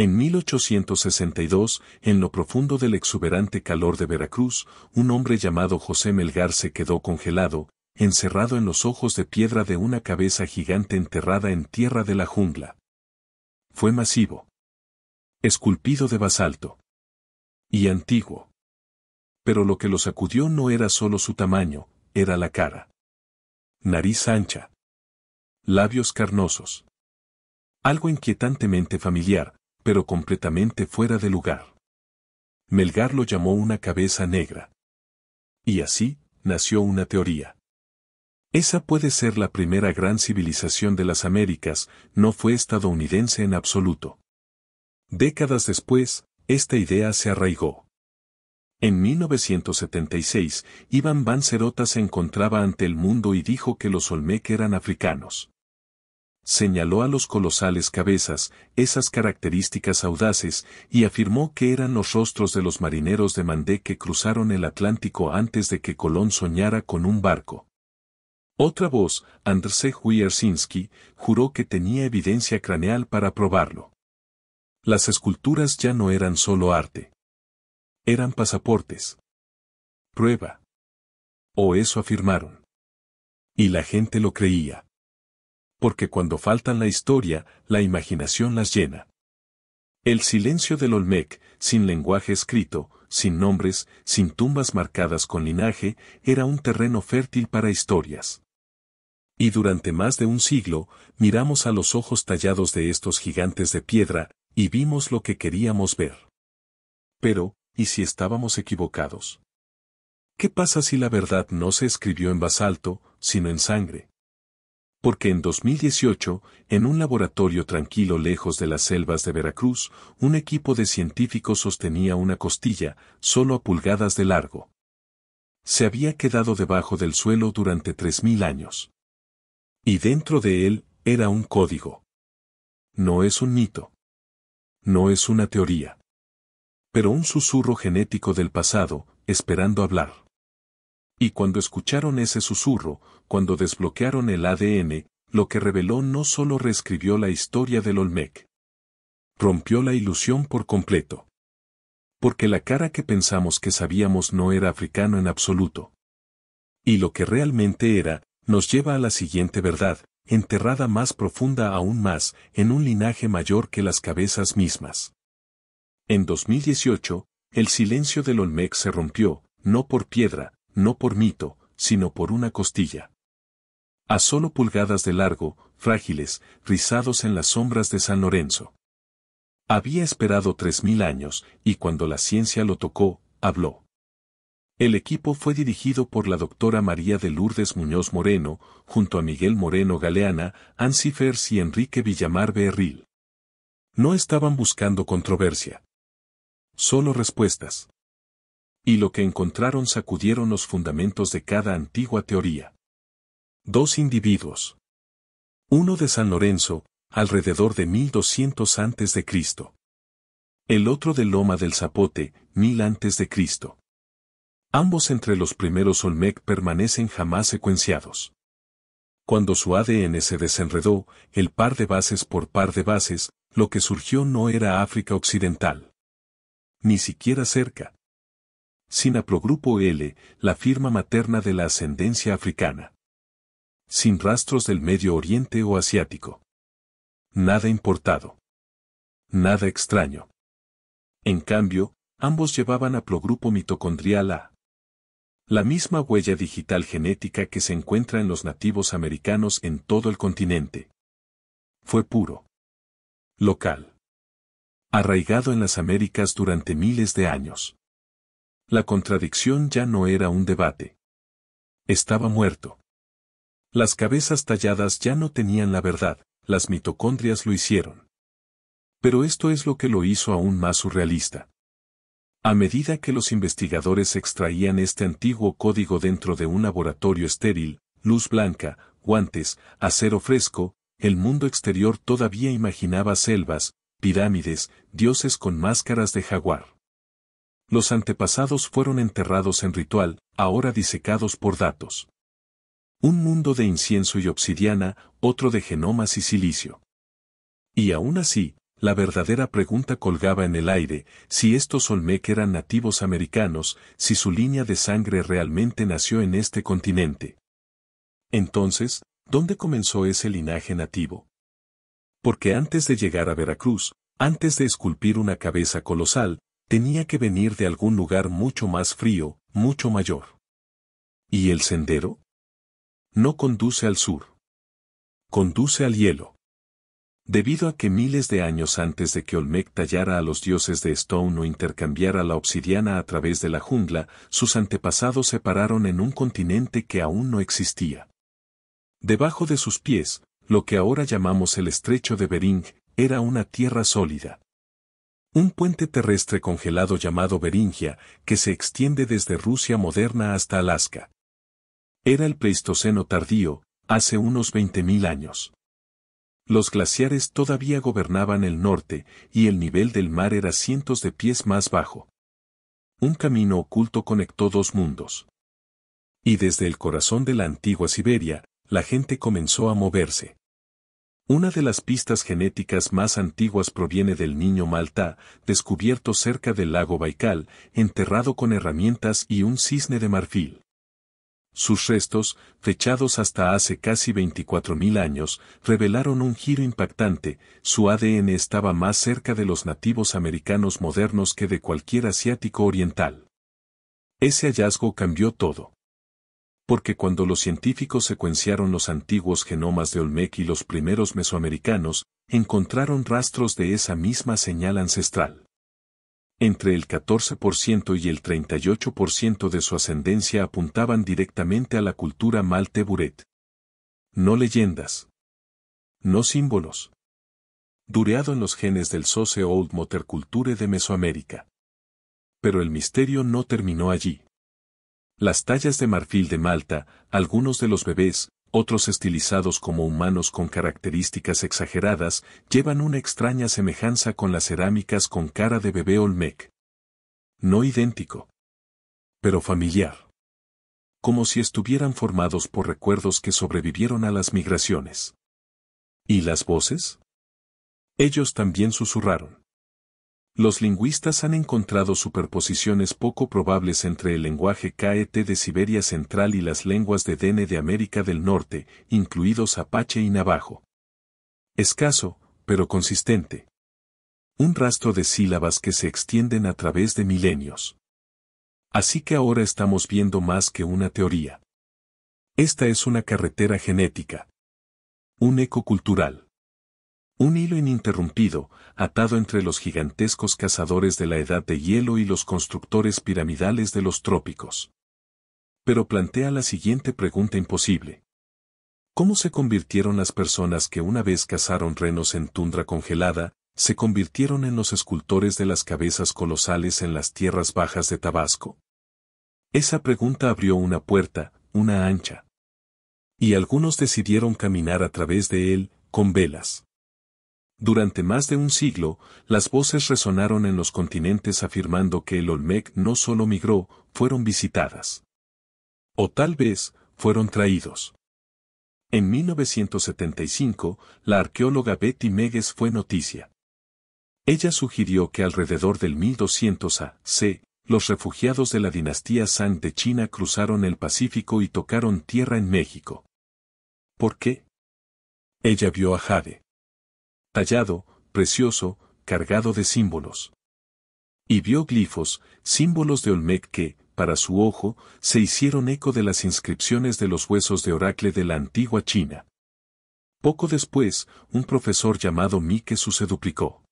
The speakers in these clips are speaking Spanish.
En 1862, en lo profundo del exuberante calor de Veracruz, un hombre llamado José Melgar se quedó congelado, encerrado en los ojos de piedra de una cabeza gigante enterrada en tierra de la jungla. Fue masivo, esculpido de basalto y antiguo. Pero lo que lo sacudió no era solo su tamaño, era la cara. Nariz ancha, labios carnosos. Algo inquietantemente familiar, pero completamente fuera de lugar. Melgar lo llamó una cabeza negra. Y así, nació una teoría. Esa puede ser la primera gran civilización de las Américas, no fue estadounidense en absoluto. Décadas después, esta idea se arraigó. En 1976, Iván van Serota se encontraba ante el mundo y dijo que los Olmec eran africanos. Señaló a los colosales cabezas, esas características audaces, y afirmó que eran los rostros de los marineros de Mandé que cruzaron el Atlántico antes de que Colón soñara con un barco. Otra voz, Andrzej Wierzyński, juró que tenía evidencia craneal para probarlo. Las esculturas ya no eran solo arte. Eran pasaportes. Prueba. O eso afirmaron. Y la gente lo creía. Porque cuando faltan la historia, la imaginación las llena. El silencio del Olmec, sin lenguaje escrito, sin nombres, sin tumbas marcadas con linaje, era un terreno fértil para historias. Y durante más de un siglo, miramos a los ojos tallados de estos gigantes de piedra, y vimos lo que queríamos ver. Pero, ¿y si estábamos equivocados? ¿Qué pasa si la verdad no se escribió en basalto, sino en sangre? Porque en 2018, en un laboratorio tranquilo lejos de las selvas de Veracruz, un equipo de científicos sostenía una costilla, solo a pulgadas de largo. Se había quedado debajo del suelo durante 3000 años. Y dentro de él, era un código. No es un mito. No es una teoría. Pero un susurro genético del pasado, esperando hablar. Y cuando escucharon ese susurro, cuando desbloquearon el ADN, lo que reveló no solo reescribió la historia del Olmec. Rompió la ilusión por completo. Porque la cara que pensamos que sabíamos no era africano en absoluto. Y lo que realmente era, nos lleva a la siguiente verdad, enterrada más profunda aún más, en un linaje mayor que las cabezas mismas. En 2018, el silencio del Olmec se rompió, no por piedra, no por mito, sino por una costilla. A solo pulgadas de largo, frágiles, rizados en las sombras de San Lorenzo. Había esperado 3000 años, y cuando la ciencia lo tocó, habló. El equipo fue dirigido por la doctora María de Lourdes Muñoz Moreno, junto a Miguel Moreno Galeana, Ansi Fers y Enrique Villamar Becerril. No estaban buscando controversia. Solo respuestas. Y lo que encontraron sacudieron los fundamentos de cada antigua teoría. 2 individuos. Uno de San Lorenzo, alrededor de 1200 a.C. El otro de Loma del Zapote, 1000 a.C. Ambos entre los primeros Olmec permanecen jamás secuenciados. Cuando su ADN se desenredó, el par de bases por par de bases, lo que surgió no era África Occidental. Ni siquiera cerca. Sin Haplogrupo L, la firma materna de la ascendencia africana. Sin rastros del Medio Oriente o asiático. Nada importado. Nada extraño. En cambio, ambos llevaban haplogrupo mitocondrial A. La misma huella digital genética que se encuentra en los nativos americanos en todo el continente. Fue puro. Local. Arraigado en las Américas durante miles de años. La contradicción ya no era un debate. Estaba muerto. Las cabezas talladas ya no tenían la verdad, las mitocondrias lo hicieron. Pero esto es lo que lo hizo aún más surrealista. A medida que los investigadores extraían este antiguo código dentro de un laboratorio estéril, luz blanca, guantes, acero fresco, el mundo exterior todavía imaginaba selvas, pirámides, dioses con máscaras de jaguar. Los antepasados fueron enterrados en ritual, ahora disecados por datos. Un mundo de incienso y obsidiana, otro de genomas y silicio. Y aún así, la verdadera pregunta colgaba en el aire: si estos Olmec eran nativos americanos, si su línea de sangre realmente nació en este continente. Entonces, ¿dónde comenzó ese linaje nativo? Porque antes de llegar a Veracruz, antes de esculpir una cabeza colosal, tenía que venir de algún lugar mucho más frío, mucho mayor. ¿Y el sendero? No conduce al sur. Conduce al hielo. Debido a que miles de años antes de que Olmec tallara a los dioses de Stone o intercambiara la obsidiana a través de la jungla, sus antepasados se pararon en un continente que aún no existía. Debajo de sus pies, lo que ahora llamamos el estrecho de Bering, era una tierra sólida. Un puente terrestre congelado llamado Beringia, que se extiende desde Rusia moderna hasta Alaska. Era el Pleistoceno tardío, hace unos 20.000 años. Los glaciares todavía gobernaban el norte, y el nivel del mar era cientos de pies más bajo. Un camino oculto conectó dos mundos. Y desde el corazón de la antigua Siberia, la gente comenzó a moverse. Una de las pistas genéticas más antiguas proviene del niño Malta, descubierto cerca del lago Baikal, enterrado con herramientas y un cisne de marfil. Sus restos, fechados hasta hace casi 24.000 años, revelaron un giro impactante: su ADN estaba más cerca de los nativos americanos modernos que de cualquier asiático oriental. Ese hallazgo cambió todo. Porque cuando los científicos secuenciaron los antiguos genomas de Olmec y los primeros mesoamericanos, encontraron rastros de esa misma señal ancestral. Entre el 14% y el 38% de su ascendencia apuntaban directamente a la cultura malte-buret. No leyendas. No símbolos. Dureado en los genes del Socio-Old Motor Culture de Mesoamérica. Pero el misterio no terminó allí. Las tallas de marfil de Malta, algunos de los bebés, otros estilizados como humanos con características exageradas, llevan una extraña semejanza con las cerámicas con cara de bebé Olmec. No idéntico, pero familiar. Como si estuvieran formados por recuerdos que sobrevivieron a las migraciones. ¿Y las voces? Ellos también susurraron. Los lingüistas han encontrado superposiciones poco probables entre el lenguaje Ket de Siberia Central y las lenguas de Dene de América del Norte, incluidos Apache y Navajo. Escaso, pero consistente. Un rastro de sílabas que se extienden a través de milenios. Así que ahora estamos viendo más que una teoría. Esta es una carretera genética. Un eco cultural. Un hilo ininterrumpido, atado entre los gigantescos cazadores de la edad de hielo y los constructores piramidales de los trópicos. Pero plantea la siguiente pregunta imposible. ¿Cómo se convirtieron las personas que una vez cazaron renos en tundra congelada, se convirtieron en los escultores de las cabezas colosales en las tierras bajas de Tabasco? Esa pregunta abrió una puerta, una ancha. Y algunos decidieron caminar a través de él, con velas. Durante más de un siglo, las voces resonaron en los continentes afirmando que el Olmec no solo migró, fueron visitadas. O tal vez, fueron traídos. En 1975, la arqueóloga Betty Meges fue noticia. Ella sugirió que alrededor del 1200 a.C., los refugiados de la dinastía Zhang de China cruzaron el Pacífico y tocaron tierra en México. ¿Por qué? Ella vio a jade. Tallado, precioso, cargado de símbolos. Y vio glifos, símbolos de Olmec que, para su ojo, se hicieron eco de las inscripciones de los huesos de oracle de la antigua China. Poco después, un profesor llamado Mike se duplicó.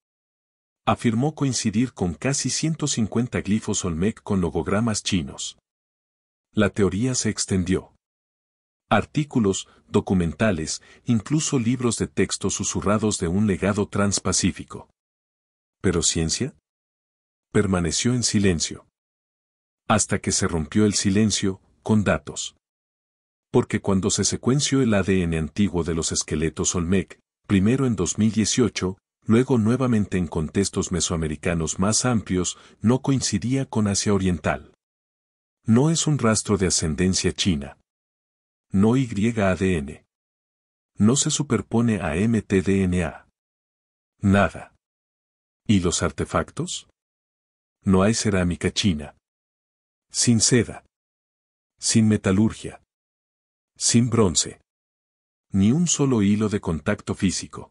Afirmó coincidir con casi 150 glifos Olmec con logogramas chinos. La teoría se extendió. Artículos, documentales, incluso libros de texto susurrados de un legado transpacífico. ¿Pero ciencia? Permaneció en silencio. Hasta que se rompió el silencio, con datos. Porque cuando se secuenció el ADN antiguo de los esqueletos Olmec, primero en 2018, luego nuevamente en contextos mesoamericanos más amplios, no coincidía con Asia Oriental. No es un rastro de ascendencia china. No YADN. No se superpone a mtDNA. Nada. ¿Y los artefactos? No hay cerámica china. Sin seda. Sin metalurgia. Sin bronce. Ni un solo hilo de contacto físico.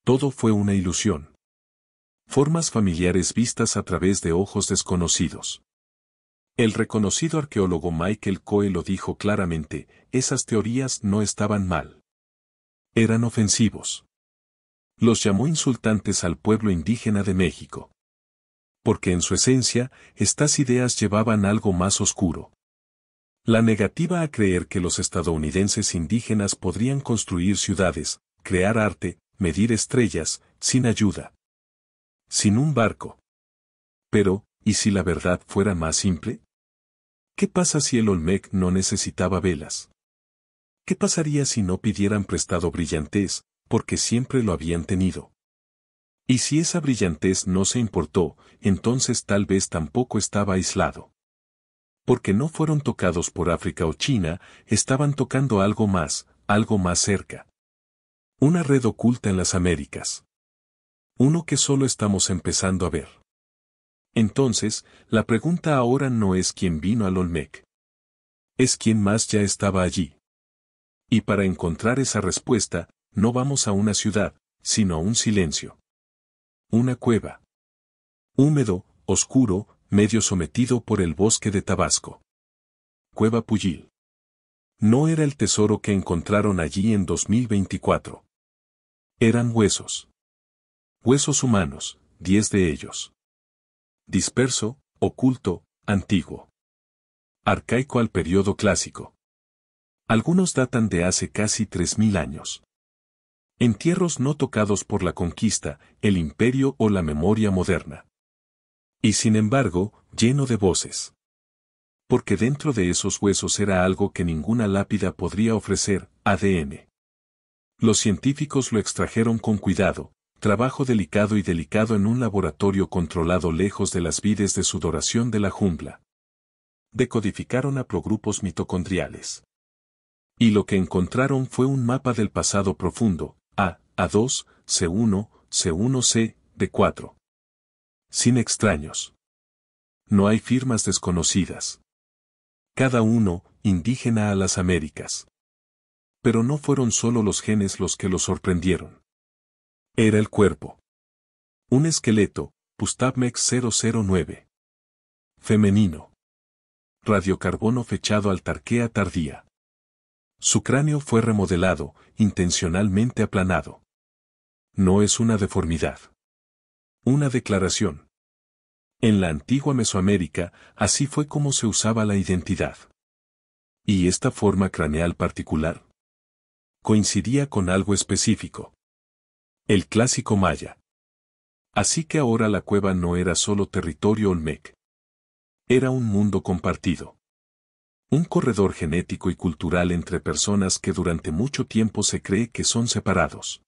Todo fue una ilusión. Formas familiares vistas a través de ojos desconocidos. El reconocido arqueólogo Michael Coe lo dijo claramente, esas teorías no estaban mal. Eran ofensivos. Los llamó insultantes al pueblo indígena de México. Porque en su esencia, estas ideas llevaban algo más oscuro. La negativa a creer que los estadounidenses indígenas podrían construir ciudades, crear arte, medir estrellas, sin ayuda. Sin un barco. Pero, ¿y si la verdad fuera más simple? ¿Qué pasa si el Olmec no necesitaba velas? ¿Qué pasaría si no pidieran prestado brillantez, porque siempre lo habían tenido? Y si esa brillantez no se importó, entonces tal vez tampoco estaba aislado. Porque no fueron tocados por África o China, estaban tocando algo más cerca. Una red oculta en las Américas. Uno que solo estamos empezando a ver. Entonces, la pregunta ahora no es quién vino al Olmec. Es quién más ya estaba allí. Y para encontrar esa respuesta, no vamos a una ciudad, sino a un silencio. Una cueva. Húmedo, oscuro, medio sometido por el bosque de Tabasco. Cueva Puyil. No era el tesoro que encontraron allí en 2024. Eran huesos. Huesos humanos, 10 de ellos. Disperso, oculto, antiguo. Arcaico al periodo clásico. Algunos datan de hace casi 3000 años. Entierros no tocados por la conquista, el imperio o la memoria moderna. Y sin embargo, lleno de voces. Porque dentro de esos huesos era algo que ninguna lápida podría ofrecer, ADN. Los científicos lo extrajeron con cuidado, trabajo delicado en un laboratorio controlado lejos de las vides de sudoración de la jungla. Decodificaron haplogrupos mitocondriales. Y lo que encontraron fue un mapa del pasado profundo, A2, C1, C1C, D4. Sin extraños. No hay firmas desconocidas. Cada uno, indígena a las Américas. Pero no fueron solo los genes los que lo sorprendieron. Era el cuerpo. Un esqueleto, Pustabmex 009. Femenino. Radiocarbono fechado al Tarquea tardía. Su cráneo fue remodelado, intencionalmente aplanado. No es una deformidad. Una declaración. En la antigua Mesoamérica, así fue como se usaba la identidad. ¿Y esta forma craneal particular? Coincidía con algo específico. El clásico maya. Así que ahora la cueva no era solo territorio olmec. Era un mundo compartido. Un corredor genético y cultural entre personas que durante mucho tiempo se cree que son separados.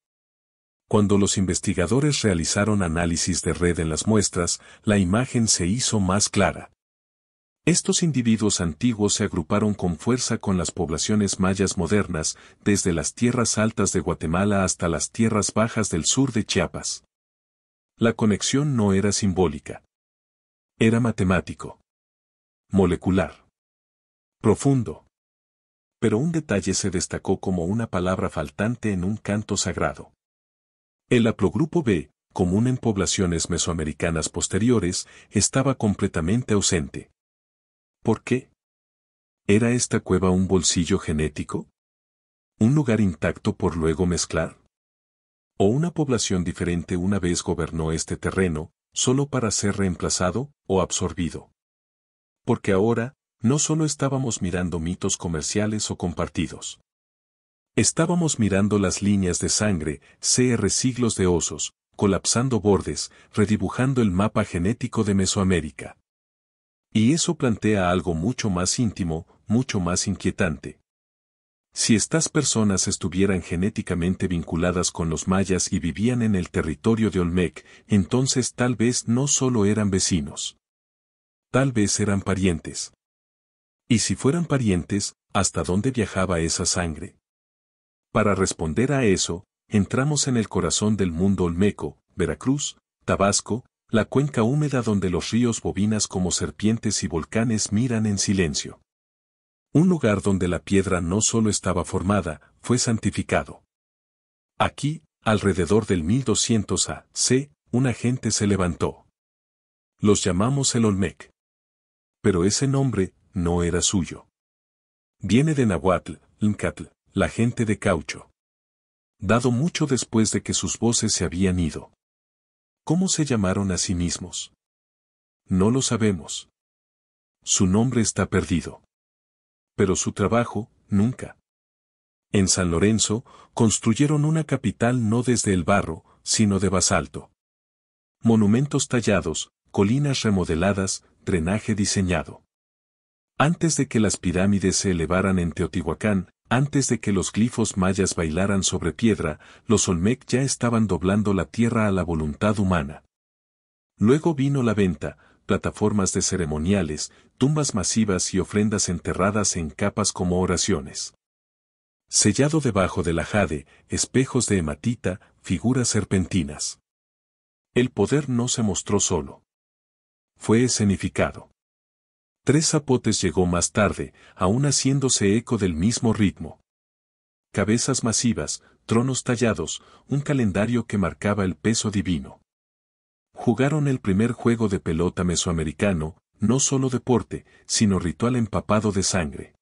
Cuando los investigadores realizaron análisis de red en las muestras, la imagen se hizo más clara. Estos individuos antiguos se agruparon con fuerza con las poblaciones mayas modernas, desde las tierras altas de Guatemala hasta las tierras bajas del sur de Chiapas. La conexión no era simbólica. Era matemático. Molecular. Profundo. Pero un detalle se destacó como una palabra faltante en un canto sagrado. El haplogrupo B, común en poblaciones mesoamericanas posteriores, estaba completamente ausente. ¿Por qué? ¿Era esta cueva un bolsillo genético? ¿Un lugar intacto por luego mezclar? ¿O una población diferente una vez gobernó este terreno, solo para ser reemplazado o absorbido? Porque ahora, no solo estábamos mirando mitos comerciales o compartidos. Estábamos mirando las líneas de sangre, siglos de osos, colapsando bordes, redibujando el mapa genético de Mesoamérica. Y eso plantea algo mucho más íntimo, mucho más inquietante. Si estas personas estuvieran genéticamente vinculadas con los mayas y vivían en el territorio de Olmec, entonces tal vez no solo eran vecinos. Tal vez eran parientes. Y si fueran parientes, ¿hasta dónde viajaba esa sangre? Para responder a eso, entramos en el corazón del mundo olmeco, Veracruz, Tabasco, la cuenca húmeda donde los ríos bovinas como serpientes y volcanes miran en silencio. Un lugar donde la piedra no solo estaba formada, fue santificado. Aquí, alrededor del 1200 a.C., una gente se levantó. Los llamamos el Olmec. Pero ese nombre no era suyo. Viene de Nahuatl, Incatl, la gente de caucho. Dado mucho después de que sus voces se habían ido. ¿Cómo se llamaron a sí mismos? No lo sabemos. Su nombre está perdido. Pero su trabajo, nunca. En San Lorenzo, construyeron una capital no desde el barro, sino de basalto. Monumentos tallados, colinas remodeladas, drenaje diseñado. Antes de que las pirámides se elevaran en Teotihuacán, antes de que los glifos mayas bailaran sobre piedra, los Olmec ya estaban doblando la tierra a la voluntad humana. Luego vino la venta, plataformas de ceremoniales, tumbas masivas y ofrendas enterradas en capas como oraciones. Sellado debajo de la jade, espejos de hematita, figuras serpentinas. El poder no se mostró solo. Fue escenificado. Tres Zapotes llegó más tarde, aún haciéndose eco del mismo ritmo. Cabezas masivas, tronos tallados, un calendario que marcaba el peso divino. Jugaron el primer juego de pelota mesoamericano, no solo deporte, sino ritual empapado de sangre.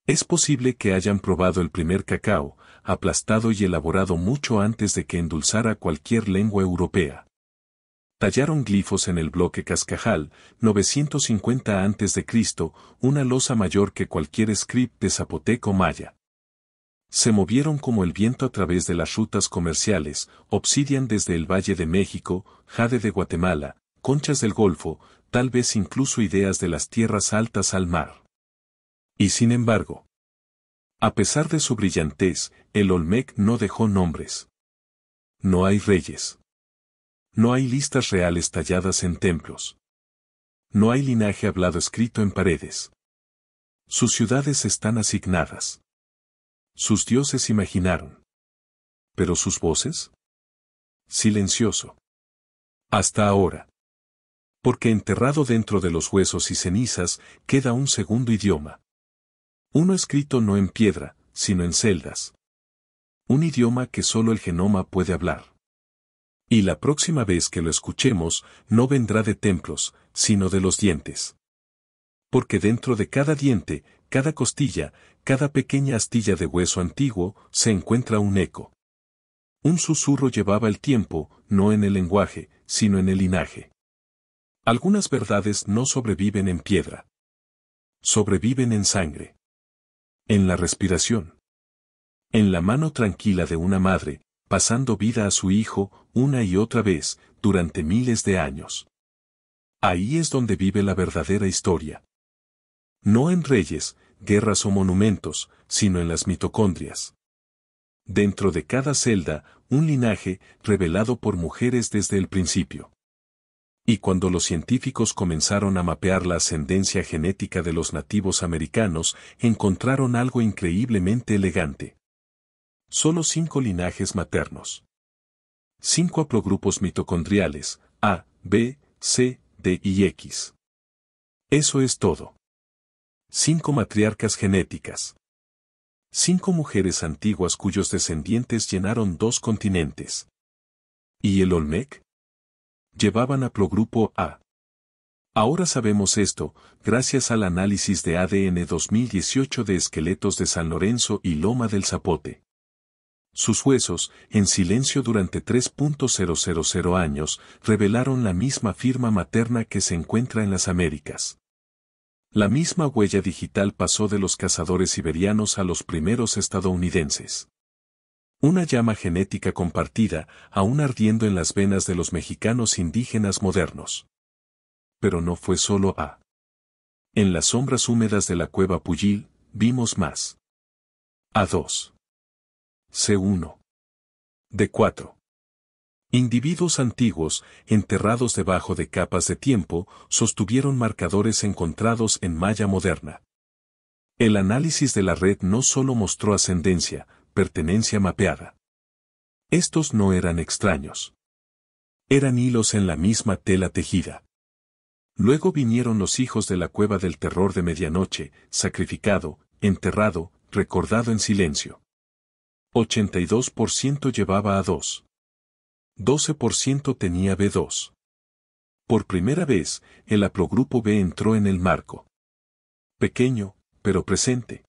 Es posible que hayan probado el primer cacao, aplastado y elaborado mucho antes de que endulzara cualquier lengua europea. Tallaron glifos en el bloque Cascajal, 950 a.C., una losa mayor que cualquier script de zapoteco maya. Se movieron como el viento a través de las rutas comerciales, obsidian desde el Valle de México, jade de Guatemala, conchas del Golfo, tal vez incluso ideas de las tierras altas al mar. Y sin embargo, a pesar de su brillantez, el Olmec no dejó nombres. No hay reyes. No hay listas reales talladas en templos. No hay linaje hablado escrito en paredes. Sus ciudades están asignadas. Sus dioses imaginaron. ¿Pero sus voces? Silencioso. Hasta ahora. Porque enterrado dentro de los huesos y cenizas, queda un segundo idioma. Uno escrito no en piedra, sino en celdas. Un idioma que solo el genoma puede hablar. Y la próxima vez que lo escuchemos, no vendrá de templos, sino de los dientes. Porque dentro de cada diente, cada costilla, cada pequeña astilla de hueso antiguo, se encuentra un eco. Un susurro llevaba el tiempo, no en el lenguaje, sino en el linaje. Algunas verdades no sobreviven en piedra. Sobreviven en sangre. En la respiración. En la mano tranquila de una madre, pasando vida a su hijo, una y otra vez, durante miles de años. Ahí es donde vive la verdadera historia. No en reyes, guerras o monumentos, sino en las mitocondrias. Dentro de cada celda, un linaje, revelado por mujeres desde el principio. Y cuando los científicos comenzaron a mapear la ascendencia genética de los nativos americanos, encontraron algo increíblemente elegante. Solo 5 linajes maternos. 5 haplogrupos mitocondriales, A, B, C, D y X. Eso es todo. 5 matriarcas genéticas. 5 mujeres antiguas cuyos descendientes llenaron 2 continentes. ¿Y el Olmec? Llevaban haplogrupo A. Ahora sabemos esto, gracias al análisis de ADN 2018 de esqueletos de San Lorenzo y Loma del Zapote. Sus huesos, en silencio durante 3.000 años, revelaron la misma firma materna que se encuentra en las Américas. La misma huella digital pasó de los cazadores siberianos a los primeros estadounidenses. Una llama genética compartida, aún ardiendo en las venas de los mexicanos indígenas modernos. Pero no fue solo A. En las sombras húmedas de la cueva Puyil, vimos más. A2. C1. D4. Individuos antiguos, enterrados debajo de capas de tiempo, sostuvieron marcadores encontrados en malla moderna. El análisis de la red no solo mostró ascendencia, pertenencia mapeada. Estos no eran extraños. Eran hilos en la misma tela tejida. Luego vinieron los hijos de la cueva del terror de medianoche, sacrificado, enterrado, recordado en silencio. 82% llevaba A2. 12% tenía B2. Por primera vez, el haplogrupo B entró en el marco. Pequeño, pero presente.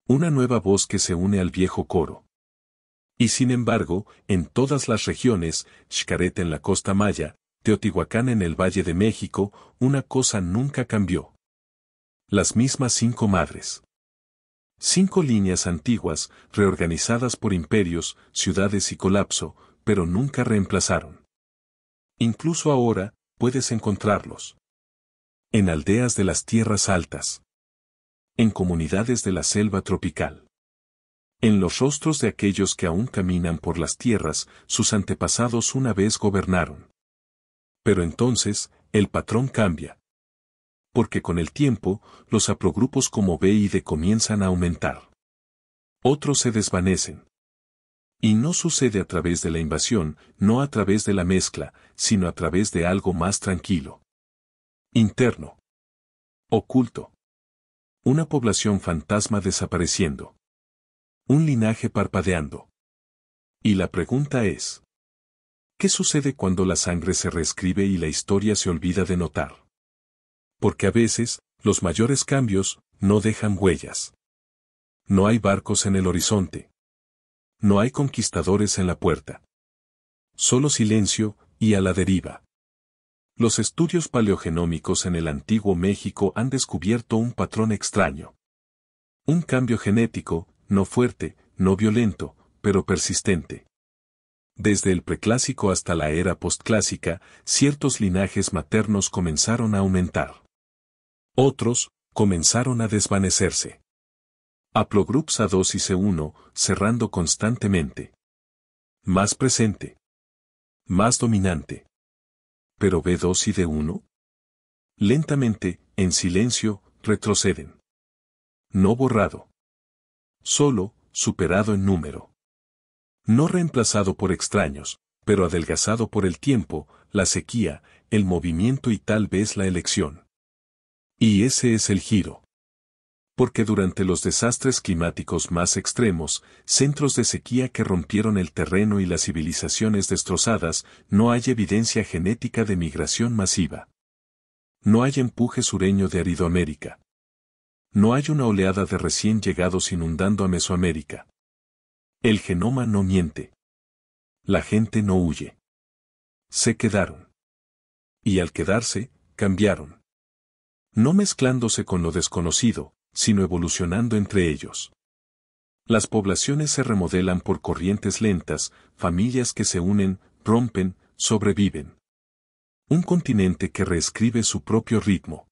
Una nueva voz que se une al viejo coro. Y sin embargo, en todas las regiones, Xcaret en la costa maya, Teotihuacán en el Valle de México, una cosa nunca cambió. Las mismas 5 madres. 5 líneas antiguas, reorganizadas por imperios, ciudades y colapso, pero nunca reemplazaron. Incluso ahora, puedes encontrarlos. En aldeas de las tierras altas. En comunidades de la selva tropical. En los rostros de aquellos que aún caminan por las tierras, sus antepasados una vez gobernaron. Pero entonces, el patrón cambia. Porque con el tiempo, los haplogrupos como B y D comienzan a aumentar. Otros se desvanecen. Y no sucede a través de la invasión, no a través de la mezcla, sino a través de algo más tranquilo. Interno. Oculto. Una población fantasma desapareciendo. Un linaje parpadeando. Y la pregunta es: ¿qué sucede cuando la sangre se reescribe y la historia se olvida de notar? Porque a veces, los mayores cambios, no dejan huellas. No hay barcos en el horizonte. No hay conquistadores en la puerta. Solo silencio, y a la deriva. Los estudios paleogenómicos en el antiguo México han descubierto un patrón extraño. Un cambio genético, no fuerte, no violento, pero persistente. Desde el preclásico hasta la era postclásica, ciertos linajes maternos comenzaron a aumentar. Otros, comenzaron a desvanecerse. Haplogrups A2 y C1, cerrando constantemente. Más presente. Más dominante. Pero B2 y D1. Lentamente, en silencio, retroceden. No borrado. Solo, superado en número. No reemplazado por extraños, pero adelgazado por el tiempo, la sequía, el movimiento y tal vez la elección. Y ese es el giro. Porque durante los desastres climáticos más extremos, centros de sequía que rompieron el terreno y las civilizaciones destrozadas, no hay evidencia genética de migración masiva. No hay empuje sureño de Aridoamérica. No hay una oleada de recién llegados inundando a Mesoamérica. El genoma no miente. La gente no huye. Se quedaron. Y al quedarse, cambiaron. No mezclándose con lo desconocido, sino evolucionando entre ellos. Las poblaciones se remodelan por corrientes lentas, familias que se unen, rompen, sobreviven. Un continente que reescribe su propio ritmo.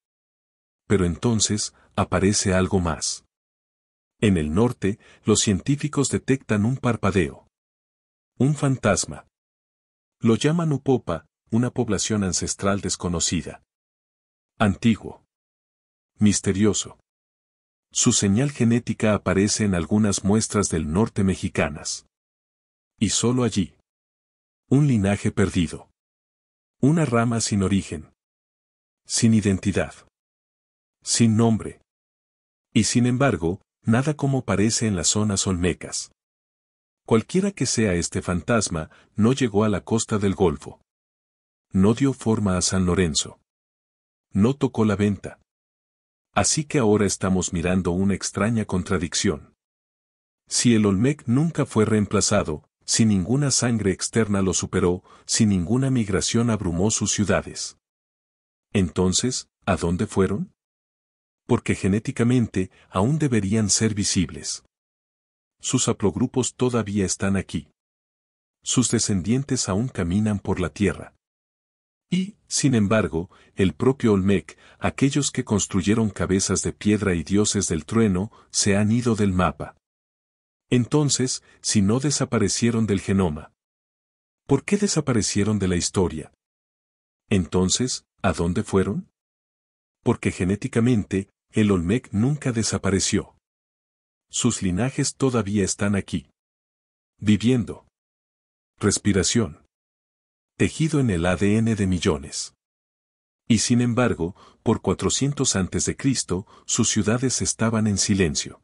Pero entonces, aparece algo más. En el norte, los científicos detectan un parpadeo. Un fantasma. Lo llaman Upopa, una población ancestral desconocida. Antiguo. Misterioso. Su señal genética aparece en algunas muestras del norte mexicanas. Y solo allí. Un linaje perdido. Una rama sin origen. Sin identidad. Sin nombre. Y sin embargo, nada como parece en las zonas olmecas. Cualquiera que sea este fantasma, no llegó a la costa del Golfo. No dio forma a San Lorenzo. No tocó la venta. Así que ahora estamos mirando una extraña contradicción. Si el Olmec nunca fue reemplazado, si ninguna sangre externa lo superó, si ninguna migración abrumó sus ciudades. Entonces, ¿a dónde fueron? Porque genéticamente, aún deberían ser visibles. Sus haplogrupos todavía están aquí. Sus descendientes aún caminan por la tierra. Y, sin embargo, el propio Olmec, aquellos que construyeron cabezas de piedra y dioses del trueno, se han ido del mapa. Entonces, si no desaparecieron del genoma, ¿por qué desaparecieron de la historia? Entonces, ¿a dónde fueron? Porque genéticamente, el Olmec nunca desapareció. Sus linajes todavía están aquí. Viviendo. Respiración. tejido en el ADN de millones. Y sin embargo, por 400 a.C., sus ciudades estaban en silencio.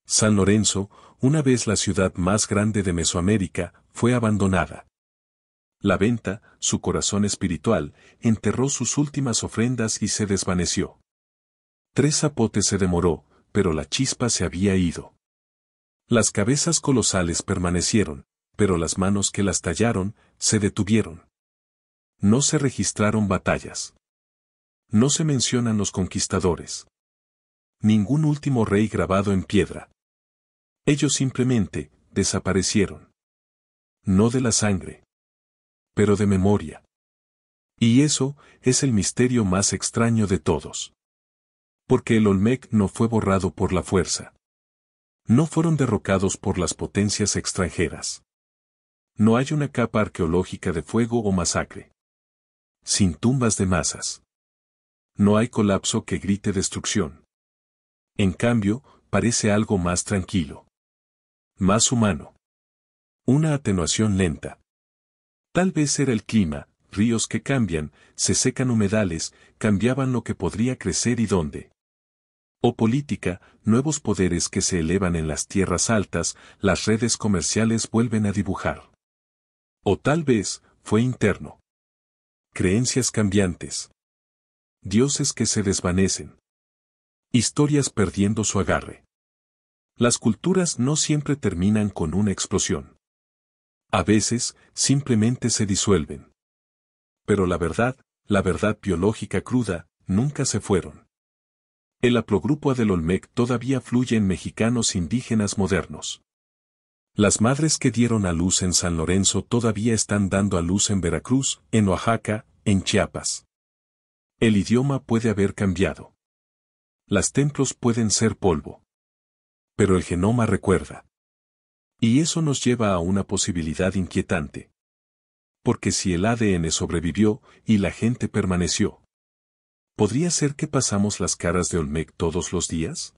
San Lorenzo, una vez la ciudad más grande de Mesoamérica, fue abandonada. La venta, su corazón espiritual, enterró sus últimas ofrendas y se desvaneció. 3 zapotes se demoró, pero la chispa se había ido. Las cabezas colosales permanecieron, pero las manos que las tallaron, se detuvieron. No se registraron batallas. No se mencionan los conquistadores. Ningún último rey grabado en piedra. Ellos simplemente, desaparecieron. No de la sangre, pero de memoria. Y eso, es el misterio más extraño de todos. Porque el Olmec no fue borrado por la fuerza. No fueron derrocados por las potencias extranjeras. No hay una capa arqueológica de fuego o masacre. Sin tumbas de masas. No hay colapso que grite destrucción. En cambio, parece algo más tranquilo. Más humano. Una atenuación lenta. Tal vez era el clima, ríos que cambian, se secan humedales, cambiaban lo que podría crecer y dónde. O política, nuevos poderes que se elevan en las tierras altas, las redes comerciales vuelven a dibujar. O tal vez, fue interno. Creencias cambiantes. Dioses que se desvanecen. Historias perdiendo su agarre. Las culturas no siempre terminan con una explosión. A veces, simplemente se disuelven. Pero la verdad biológica cruda, nunca se fueron. El haplogrupo A del Olmec todavía fluye en mexicanos indígenas modernos. Las madres que dieron a luz en San Lorenzo todavía están dando a luz en Veracruz, en Oaxaca, en Chiapas. El idioma puede haber cambiado. Las templos pueden ser polvo. Pero el genoma recuerda. Y eso nos lleva a una posibilidad inquietante. Porque si el ADN sobrevivió y la gente permaneció, ¿podría ser que pasamos las caras de Olmec todos los días?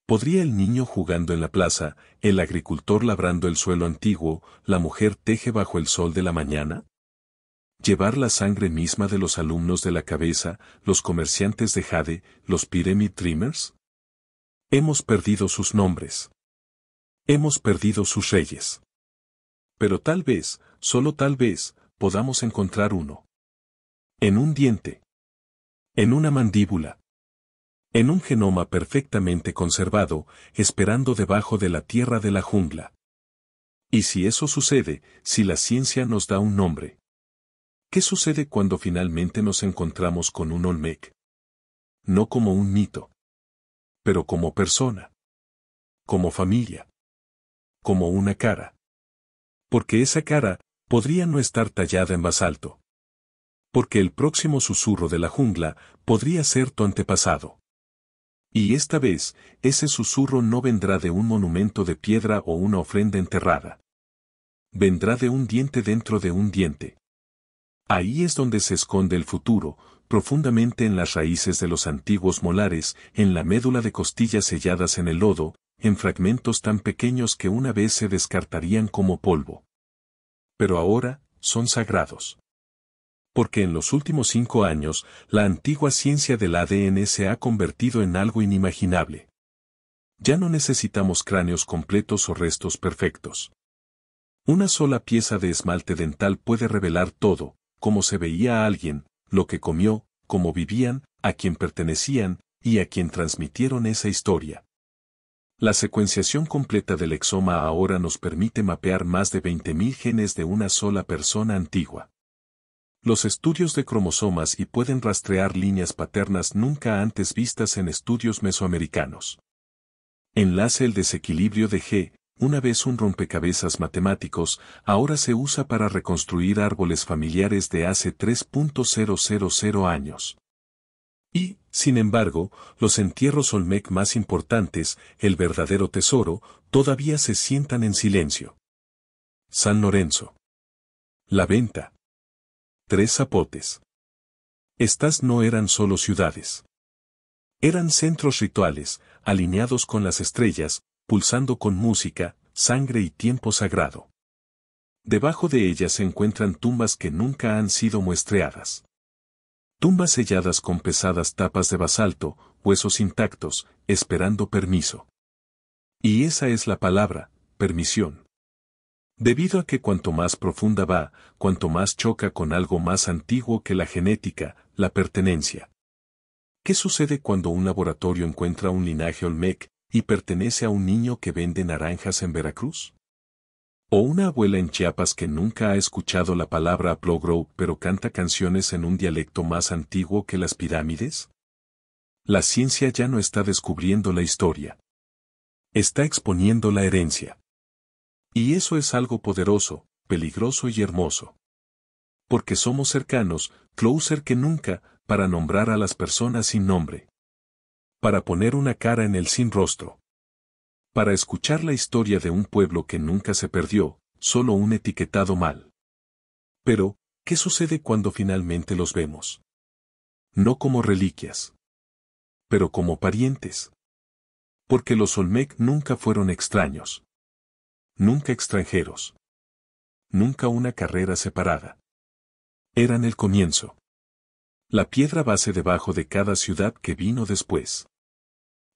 ¿Podría el niño jugando en la plaza, el agricultor labrando el suelo antiguo, la mujer teje bajo el sol de la mañana? ¿Llevar la sangre misma de los alumnos de la cabeza, los comerciantes de jade, los Pyramid Dreamers? Hemos perdido sus nombres. Hemos perdido sus reyes. Pero tal vez, solo tal vez, podamos encontrar uno. En un diente. En una mandíbula. En un genoma perfectamente conservado, esperando debajo de la tierra de la jungla. Y si eso sucede, si la ciencia nos da un nombre. ¿Qué sucede cuando finalmente nos encontramos con un Olmec? No como un mito. Pero como persona. Como familia. Como una cara. Porque esa cara, podría no estar tallada en basalto. Porque el próximo susurro de la jungla, podría ser tu antepasado. Y esta vez, ese susurro no vendrá de un monumento de piedra o una ofrenda enterrada. Vendrá de un diente dentro de un diente. Ahí es donde se esconde el futuro, profundamente en las raíces de los antiguos molares, en la médula de costillas selladas en el lodo, en fragmentos tan pequeños que una vez se descartarían como polvo. Pero ahora, son sagrados. Porque en los últimos 5 años, la antigua ciencia del ADN se ha convertido en algo inimaginable. Ya no necesitamos cráneos completos o restos perfectos. Una sola pieza de esmalte dental puede revelar todo, cómo se veía a alguien, lo que comió, cómo vivían, a quién pertenecían, y a quién transmitieron esa historia. La secuenciación completa del exoma ahora nos permite mapear más de 20.000 genes de una sola persona antigua. Los estudios de cromosomas y pueden rastrear líneas paternas nunca antes vistas en estudios mesoamericanos. Enlace el desequilibrio de G, una vez un rompecabezas matemáticos, ahora se usa para reconstruir árboles familiares de hace 3.000 años. Y, sin embargo, los entierros Olmec más importantes, el verdadero tesoro, todavía se sientan en silencio. San Lorenzo. La venta. 3 zapotes. Estas no eran solo ciudades. Eran centros rituales, alineados con las estrellas, pulsando con música, sangre y tiempo sagrado. Debajo de ellas se encuentran tumbas que nunca han sido muestreadas. Tumbas selladas con pesadas tapas de basalto, huesos intactos, esperando permiso. Y esa es la palabra, permisión. Debido a que cuanto más profunda va, cuanto más choca con algo más antiguo que la genética, la pertenencia. ¿Qué sucede cuando un laboratorio encuentra un linaje Olmec y pertenece a un niño que vende naranjas en Veracruz? ¿O una abuela en Chiapas que nunca ha escuchado la palabra Plogrove pero canta canciones en un dialecto más antiguo que las pirámides? La ciencia ya no está descubriendo la historia. Está exponiendo la herencia. Y eso es algo poderoso, peligroso y hermoso. Porque somos cercanos, closer que nunca, para nombrar a las personas sin nombre. Para poner una cara en el sin rostro. Para escuchar la historia de un pueblo que nunca se perdió, solo un etiquetado mal. Pero, ¿qué sucede cuando finalmente los vemos? No como reliquias. Pero como parientes. Porque los Olmec nunca fueron extraños. Nunca extranjeros. Nunca una carrera separada. Eran el comienzo. La piedra base debajo de cada ciudad que vino después.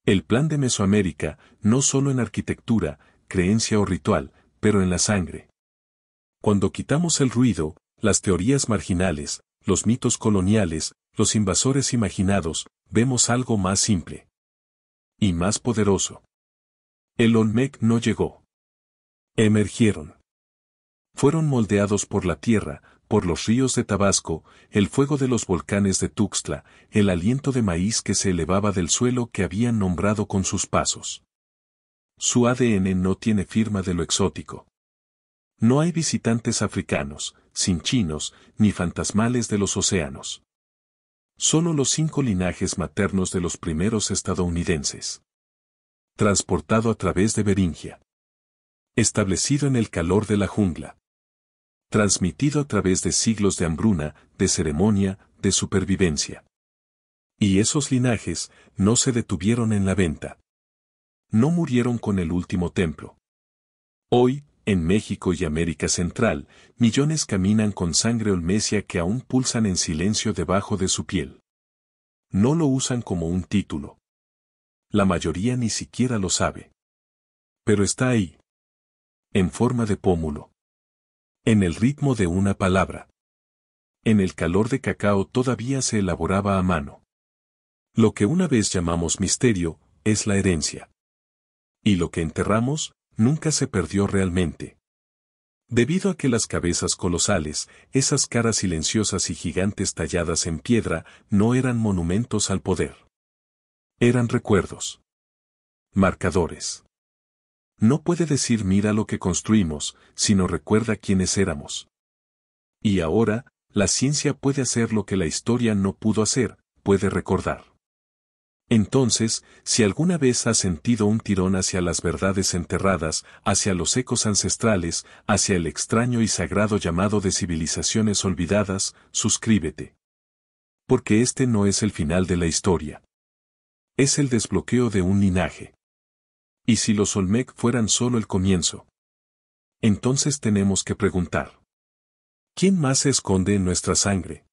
El plan de Mesoamérica, no solo en arquitectura, creencia o ritual, pero en la sangre. Cuando quitamos el ruido, las teorías marginales, los mitos coloniales, los invasores imaginados, vemos algo más simple. Y más poderoso. El Olmec no llegó. Emergieron. Fueron moldeados por la tierra, por los ríos de Tabasco, el fuego de los volcanes de Tuxtla, el aliento de maíz que se elevaba del suelo que habían nombrado con sus pasos. Su ADN no tiene firma de lo exótico. No hay visitantes africanos, sin chinos, ni fantasmales de los océanos. Solo los 5 linajes maternos de los primeros estadounidenses. Transportado a través de Beringia. Establecido en el calor de la jungla. Transmitido a través de siglos de hambruna, de ceremonia, de supervivencia. Y esos linajes no se detuvieron en la venta. No murieron con el último templo. Hoy, en México y América Central, millones caminan con sangre olmecia que aún pulsan en silencio debajo de su piel. No lo usan como un título. La mayoría ni siquiera lo sabe. Pero está ahí. En forma de pómulo. En el ritmo de una palabra. En el calor de cacao todavía se elaboraba a mano. Lo que una vez llamamos misterio, es la herencia. Y lo que enterramos, nunca se perdió realmente. Debido a que las cabezas colosales, esas caras silenciosas y gigantes talladas en piedra, no eran monumentos al poder. Eran recuerdos. Marcadores. No puede decir mira lo que construimos, sino recuerda quiénes éramos. Y ahora, la ciencia puede hacer lo que la historia no pudo hacer, puede recordar. Entonces, si alguna vez has sentido un tirón hacia las verdades enterradas, hacia los ecos ancestrales, hacia el extraño y sagrado llamado de civilizaciones olvidadas, suscríbete. Porque este no es el final de la historia. Es el desbloqueo de un linaje. ¿Y si los Olmec fueran solo el comienzo? Entonces tenemos que preguntar. ¿Quién más se esconde en nuestra sangre?